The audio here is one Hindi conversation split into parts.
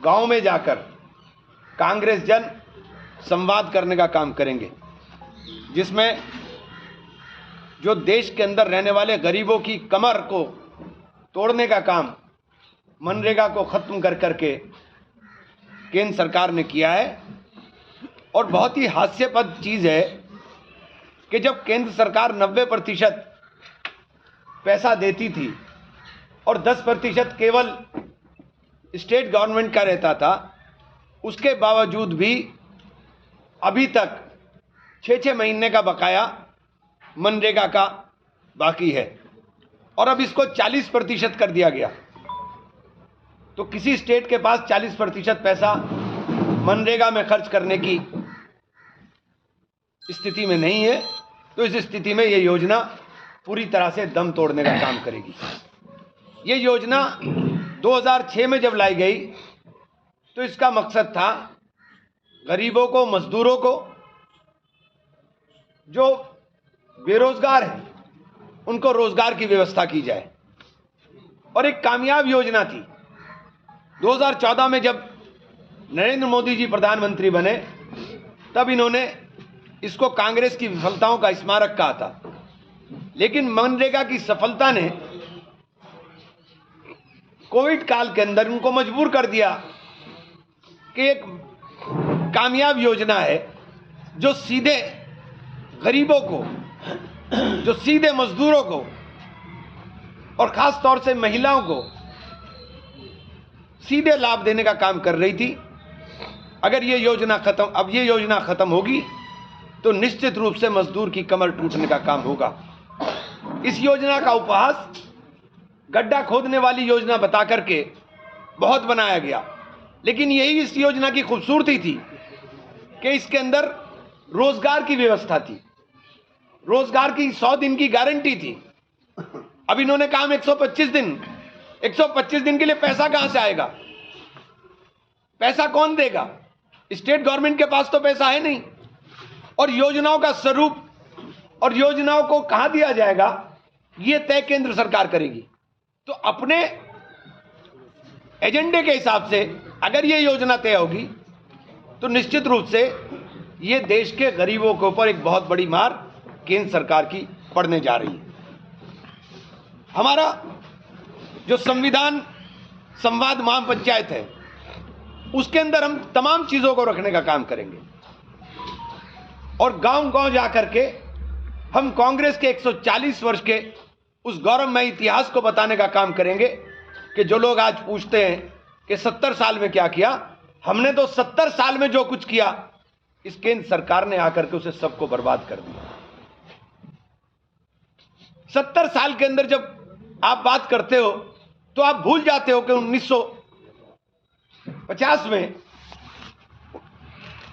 गांव में जाकर कांग्रेस जन संवाद करने का काम करेंगे, जिसमें जो देश के अंदर रहने वाले गरीबों की कमर को तोड़ने का काम मनरेगा को खत्म कर करके केंद्र सरकार ने किया है। और बहुत ही हास्यास्पद चीज़ है कि जब केंद्र सरकार 90% पैसा देती थी और 10% केवल स्टेट गवर्नमेंट का रहता था, उसके बावजूद भी अभी तक 6-6 महीने का बकाया मनरेगा का बाकी है और अब इसको 40% कर दिया गया। तो किसी स्टेट के पास 40% पैसा मनरेगा में खर्च करने की स्थिति में नहीं है, तो इस स्थिति में ये योजना पूरी तरह से दम तोड़ने का काम करेगी। ये योजना 2006 में जब लाई गई तो इसका मकसद था गरीबों को, मजदूरों को, जो बेरोजगार हैं उनको रोजगार की व्यवस्था की जाए और एक कामयाब योजना थी। 2014 में जब नरेंद्र मोदी जी प्रधानमंत्री बने तब इन्होंने इसको कांग्रेस की विफलताओं का स्मारक कहा था, लेकिन मनरेगा की सफलता ने कोविड काल के अंदर उनको मजबूर कर दिया कि एक कामयाब योजना है जो सीधे गरीबों को, जो सीधे मजदूरों को और खास तौर से महिलाओं को सीधे लाभ देने का काम कर रही थी। अगर ये योजना खत्म होगी तो निश्चित रूप से मजदूर की कमर टूटने का काम होगा। इस योजना का उपहास गड्ढा खोदने वाली योजना बता करके बहुत बनाया गया, लेकिन यही इस योजना की खूबसूरती थी कि इसके अंदर रोजगार की व्यवस्था थी, रोजगार की 100 दिन की गारंटी थी। अब इन्होंने काम 125 दिन, 125 दिन के लिए पैसा कहां से आएगा? पैसा कौन देगा? स्टेट गवर्नमेंट के पास तो पैसा है नहीं। और योजनाओं का स्वरूप और योजनाओं को कहां दिया जाएगा, यह तय केंद्र सरकार करेगी। तो अपने एजेंडे के हिसाब से अगर यह योजना तय होगी तो निश्चित रूप से यह देश के गरीबों के ऊपर एक बहुत बड़ी मार केंद्र सरकार की पड़ने जा रही है। हमारा जो संविधान संवाद महापंचायत है, उसके अंदर हम तमाम चीजों को रखने का काम करेंगे और गांव-गांव जाकर के हम कांग्रेस के 140 वर्ष के उस गौरवमय इतिहास को बताने का काम करेंगे कि जो लोग आज पूछते हैं कि 70 साल में क्या किया, हमने तो 70 साल में जो कुछ किया, इस केंद्र सरकार ने आकर के उसे सबको बर्बाद कर दिया। 70 साल के अंदर जब आप बात करते हो तो आप भूल जाते हो कि 1950 में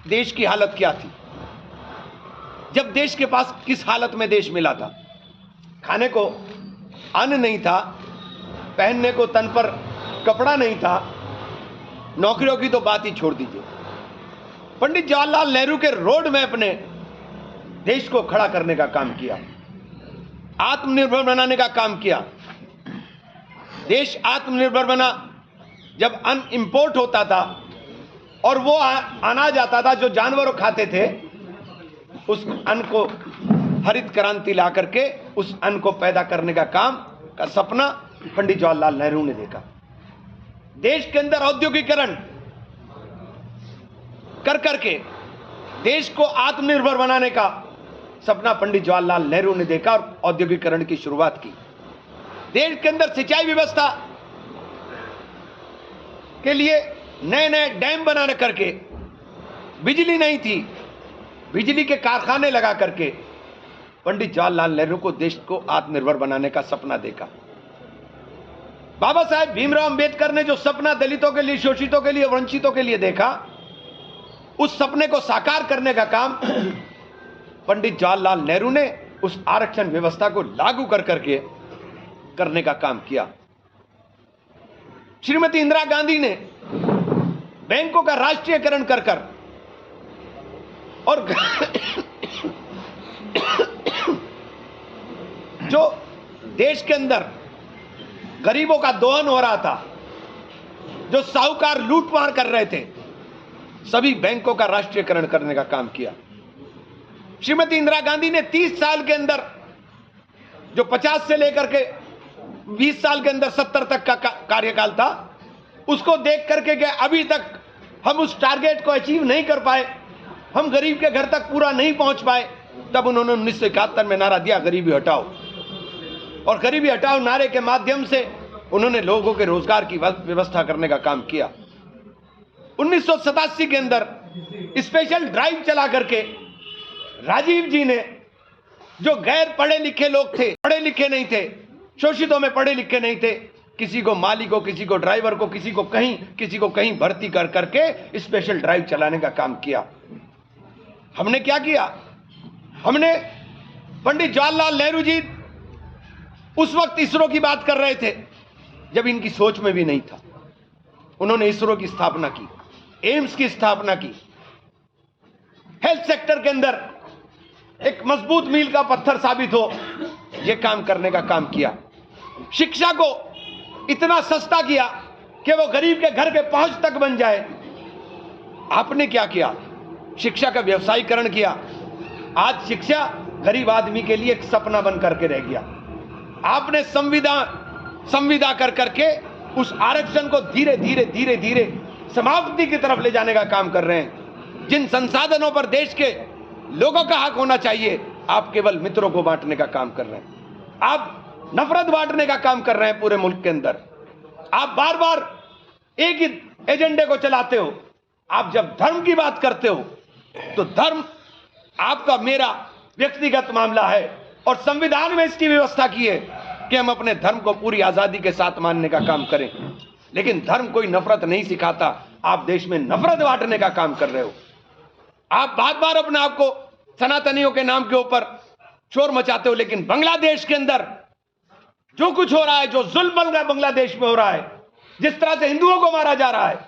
देश की हालत क्या थी, जब देश के पास किस हालत में देश मिला था। खाने को अन्न नहीं था, पहनने को तन पर कपड़ा नहीं था, नौकरियों की तो बात ही छोड़ दीजिए। पंडित जवाहरलाल नेहरू के रोड मैप ने देश को खड़ा करने का काम किया, आत्मनिर्भर बनाने का काम किया। देश आत्मनिर्भर बना जब अन्न इंपोर्ट होता था और वो अनाज आता था जो जानवरों खाते थे, उस अन्न को हरित क्रांति ला करके उस अन्न को पैदा करने का काम का सपना पंडित जवाहरलाल नेहरू ने देखा। देश के अंदर औद्योगिकरण कर करके देश को आत्मनिर्भर बनाने का सपना पंडित जवाहरलाल नेहरू ने देखा और औद्योगिकरण की शुरुआत की। देश के अंदर सिंचाई व्यवस्था के लिए नए नए डैम बनाने करके, बिजली नहीं थी, बिजली के कारखाने लगा करके पंडित जवाहरलाल नेहरू को देश को आत्मनिर्भर बनाने का सपना देखा। बाबा साहेब भीमराव अंबेडकर ने जो सपना दलितों के लिए, शोषितों के लिए, वंचितों के लिए देखा, उस सपने को साकार करने का काम पंडित जवाहरलाल नेहरू ने उस आरक्षण व्यवस्था को लागू कर करके करने का काम किया। श्रीमती इंदिरा गांधी ने बैंकों का राष्ट्रीयकरण कर कर और जो देश के अंदर गरीबों का दोहन हो रहा था, जो साहूकार लूटमार कर रहे थे, सभी बैंकों का राष्ट्रीयकरण करने का काम किया। श्रीमती इंदिरा गांधी ने 30 साल के अंदर, जो 50 से लेकर के 20 साल के अंदर 70 तक का कार्यकाल था, उसको देख करके कि अभी तक हम उस टारगेट को अचीव नहीं कर पाए, हम गरीब के घर तक पूरा नहीं पहुंच पाए, तब उन्होंने 1971 में नारा दिया गरीबी हटाओ। और गरीबी हटाओ नारे के माध्यम से उन्होंने लोगों के रोजगार की व्यवस्था करने का काम किया। 1987 के अंदर स्पेशल ड्राइव चला करके राजीव जी ने, जो गैर पढ़े लिखे लोग थे, पढ़े लिखे नहीं थे, शोषितों में पढ़े लिखे नहीं थे, किसी को माली को, किसी को ड्राइवर को, किसी को कहीं भर्ती कर करके स्पेशल ड्राइव चलाने का काम किया। हमने क्या किया? हमने पंडित जवाहरलाल नेहरू जी उस वक्त इसरो की बात कर रहे थे जब इनकी सोच में भी नहीं था। उन्होंने इसरो की स्थापना की, एम्स की स्थापना की, हेल्थ सेक्टर के अंदर एक मजबूत मील का पत्थर साबित हो, यह काम करने का काम किया। शिक्षा को इतना सस्ता किया कि वो गरीब के घर के पहुंच तक बन जाए। आपने क्या किया? शिक्षा का व्यवसायीकरण किया। आज शिक्षा गरीब आदमी के लिए एक सपना बन करके रह गया। आपने संविदा कर करके उस आरक्षण को धीरे धीरे धीरे धीरे समाप्ति की तरफ ले जाने का काम कर रहे हैं। जिन संसाधनों पर देश के लोगों का हक होना चाहिए, आप केवल मित्रों को बांटने का काम कर रहे हैं। आप नफरत बांटने का काम कर रहे हैं पूरे मुल्क के अंदर। आप बार बार एक ही एजेंडे को चलाते हो। आप जब धर्म की बात करते हो तो धर्म आपका मेरा व्यक्तिगत मामला है, और संविधान में इसकी व्यवस्था की है कि हम अपने धर्म को पूरी आजादी के साथ मानने का काम करें। लेकिन धर्म कोई नफरत नहीं सिखाता। आप देश में नफरत बांटने का काम कर रहे हो। आप बार बार अपने आप को सनातनियों के नाम के ऊपर शोर मचाते हो। लेकिन बांग्लादेश के अंदर जो कुछ हो रहा है, जो जुल्म बांग्लादेश में हो रहा है, जिस तरह से हिंदुओं को मारा जा रहा है,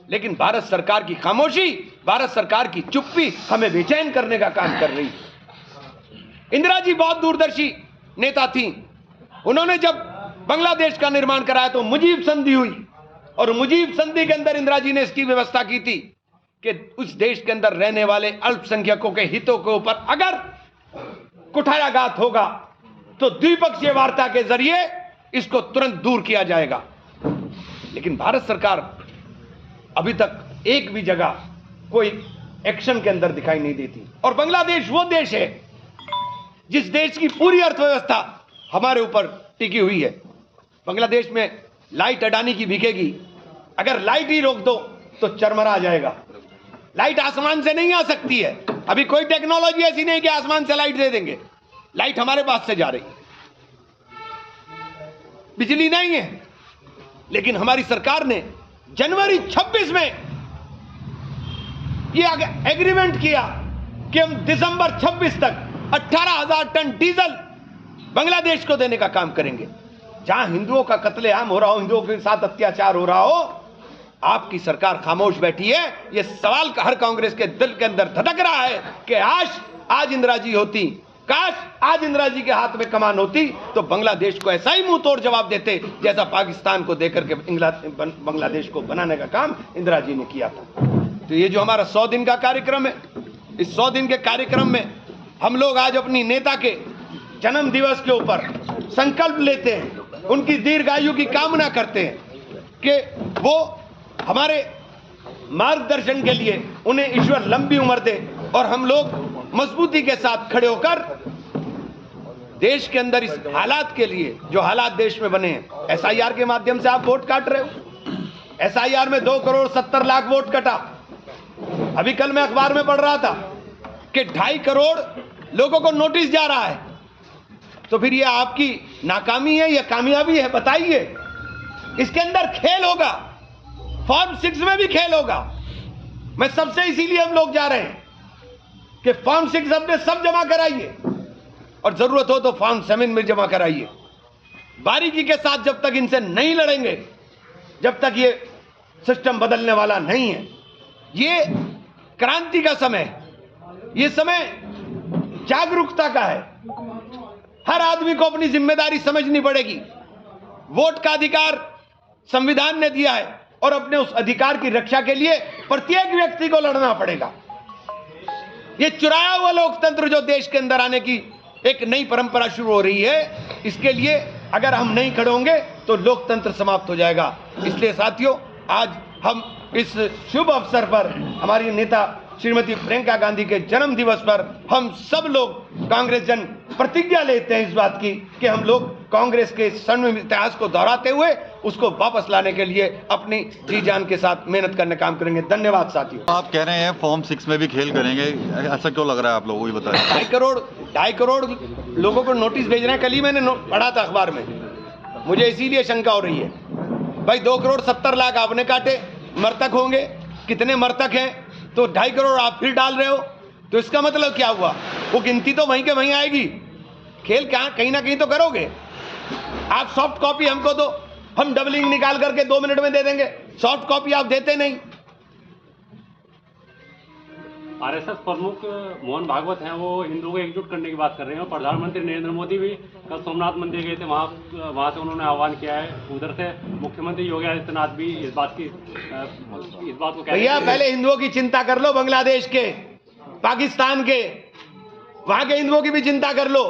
लेकिन भारत सरकार की खामोशी, भारत सरकार की चुप्पी हमें बेचैन करने का काम कर रही है। इंदिरा जी बहुत दूरदर्शी नेता थी। उन्होंने जब बांग्लादेश का निर्माण कराया तो मुजीब संधि हुई, और मुजीब संधि के अंदर इंदिरा जी ने इसकी व्यवस्था की थी कि उस देश के अंदर रहने वाले अल्पसंख्यकों के हितों के ऊपर अगर कुठाराघात होगा तो द्विपक्षीय वार्ता के जरिए इसको तुरंत दूर किया जाएगा। लेकिन भारत सरकार अभी तक एक भी जगह कोई एक्शन के अंदर दिखाई नहीं देती। और बांग्लादेश वो देश है जिस देश की पूरी अर्थव्यवस्था हमारे ऊपर टिकी हुई है। बांग्लादेश में लाइट अडानी की बिकेगी, अगर लाइट ही रोक दो तो चरमरा जाएगा। लाइट आसमान से नहीं आ सकती है। अभी कोई टेक्नोलॉजी ऐसी नहीं कि आसमान से लाइट दे देंगे। लाइट हमारे पास से जा रही, बिजली नहीं है। लेकिन हमारी सरकार ने जनवरी 26 में यह एग्रीमेंट किया कि हम दिसंबर 26 तक 18,000 टन डीजल बांग्लादेश को देने का काम करेंगे। जहां हिंदुओं का कत्लेआम हो रहा हो, हिंदुओं के साथ अत्याचार हो रहा हो, आपकी सरकार खामोश बैठी है। यह सवाल हर कांग्रेस के दिल के अंदर धधक रहा है कि आज इंदिरा जी होती, काश आज इंदिरा जी के हाथ में कमान होती तो बांग्लादेश को ऐसा ही मुंह तोड़ जवाब देते जैसा पाकिस्तान को देकर के बांग्लादेश को बनाने का काम इंदिरा जी ने किया था। तो ये जो हमारा 100 दिन का कार्यक्रम है, इस 100 दिन के कार्यक्रम में हम लोग आज अपनी नेता के जन्म दिवस के ऊपर संकल्प लेते हैं, उनकी दीर्घायु की कामना करते हैं कि वो हमारे मार्गदर्शन के लिए उन्हें ईश्वर लंबी उम्र दे, और हम लोग मजबूती के साथ खड़े होकर देश के अंदर इस हालात के लिए, जो हालात देश में बने हैं, एसआईआर के माध्यम से आप वोट काट रहे हो। एसआईआर में 2 करोड़ 70 लाख वोट कटा। अभी कल मैं अखबार में पढ़ रहा था कि 2.5 करोड़ लोगों को नोटिस जा रहा है। तो फिर ये आपकी नाकामी है या कामयाबी है? बताइए। इसके अंदर खेल होगा, फॉर्म 6 में भी खेल होगा। मैं सबसे इसीलिए हम लोग जा रहे हैं कि फॉर्म 6 अपने सब जमा कराइए, और जरूरत हो तो फॉर्म 7 में जमा कराइए। बारीकी के साथ जब तक इनसे नहीं लड़ेंगे, जब तक ये सिस्टम बदलने वाला नहीं है। ये क्रांति का समय है, ये समय जागरूकता का है। हर आदमी को अपनी जिम्मेदारी समझनी पड़ेगी। वोट का अधिकार संविधान ने दिया है, और अपने उस अधिकार की रक्षा के लिए प्रत्येक व्यक्ति को लड़ना पड़ेगा। ये चुराया हुआ लोकतंत्र जो देश के अंदर आने की एक नई परंपरा शुरू हो रही है, इसके लिए अगर हम नहीं खड़े होंगे तो लोकतंत्र समाप्त हो जाएगा। इसलिए साथियों, आज हम इस शुभ अवसर पर हमारी नेता श्रीमती प्रियंका गांधी के जन्म दिवस पर हम सब लोग कांग्रेस जन प्रतिज्ञा लेते हैं इस बात की कि हम लोग कांग्रेस के स्वर्णिम इतिहास को दोहराते हुए उसको वापस लाने के लिए अपनी जी जान के साथ मेहनत करने काम करेंगे। धन्यवाद साथियों। आप कह रहे हैं फॉर्म 6 में भी खेल करेंगे, ऐसा क्यों लग रहा है आप लोगों को, ये बताएं। 2.5 करोड़ लोगों को नोटिस भेज रहे हैं। कल ही मैंने पढ़ा था अखबार में, मुझे इसीलिए शंका हो रही है। भाई 2,70,00,000 आपने काटे, मृतक होंगे, कितने मृतक हैं, तो 2.5 करोड़ आप फिर डाल रहे हो, तो इसका मतलब क्या हुआ? वो गिनती तो वहीं के वहीं आएगी। खेल क्या कहीं ना कहीं तो करोगे। आप सॉफ्ट कॉपी हमको दो, हम डबलिंग निकाल करके 2 मिनट में दे देंगे। सॉफ्ट कॉपी आप देते नहीं। आरएसएस प्रमुख मोहन भागवत हैं, वो हिंदुओं को एकजुट करने की बात कर रहे हैं। और प्रधानमंत्री नरेंद्र मोदी भी कल सोमनाथ मंदिर गए थे, वहाँ से उन्होंने आह्वान किया है। उधर से मुख्यमंत्री योगी आदित्यनाथ भी इस बात को कह रहे हैं। भैया पहले हिंदुओं की चिंता कर लो, बांग्लादेश के, पाकिस्तान के, वहां के हिंदुओं की भी चिंता कर लो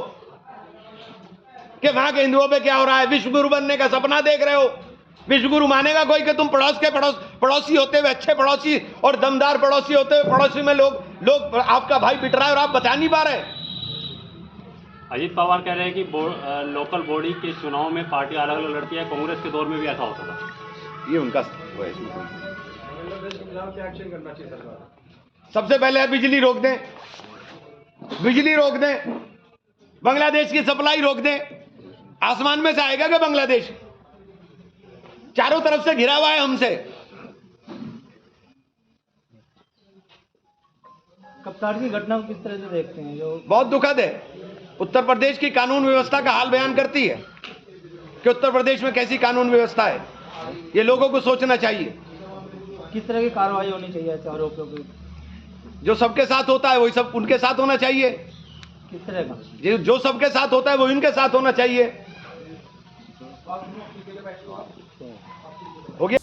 कि वहां के हिंदुओं पे क्या हो रहा है। विश्वगुरु बनने का सपना देख रहे हो, विश्वगुरु मानेगा कोई कि तुम पड़ोसी होते हुए, अच्छे पड़ोसी और दमदार पड़ोसी होते हुए, पड़ोसी में लोग आपका भाई पिट रहा है और आप बता नहीं पा रहे। अजीत पवार कह रहे हैं कि लोकल बॉडी के चुनाव में पार्टी अलग अलग लड़ती है, कांग्रेस के दौर में भी ऐसा होता था। ये उनका वो है। सबसे पहले बिजली रोक दें, बिजली रोक दें, बांग्लादेश की सप्लाई रोक दें। आसमान में से आएगा क्या बांग्लादेश? चारों तरफ से घिरा हुआ है हमसे। कप्तान की घटना को किस तरह से देखते हैं? जो बहुत दुखद है। उत्तर प्रदेश की कानून व्यवस्था का हाल बयान करती है कि उत्तर प्रदेश में कैसी कानून व्यवस्था है। ये लोगों को सोचना चाहिए। किस तरह की कार्रवाई होनी चाहिए ऐसे आरोपियों की? जो सबके साथ होता है वही सब उनके साथ होना चाहिए। किस तरह का? जो सबके साथ होता है वो इनके साथ होना चाहिए। हो गया।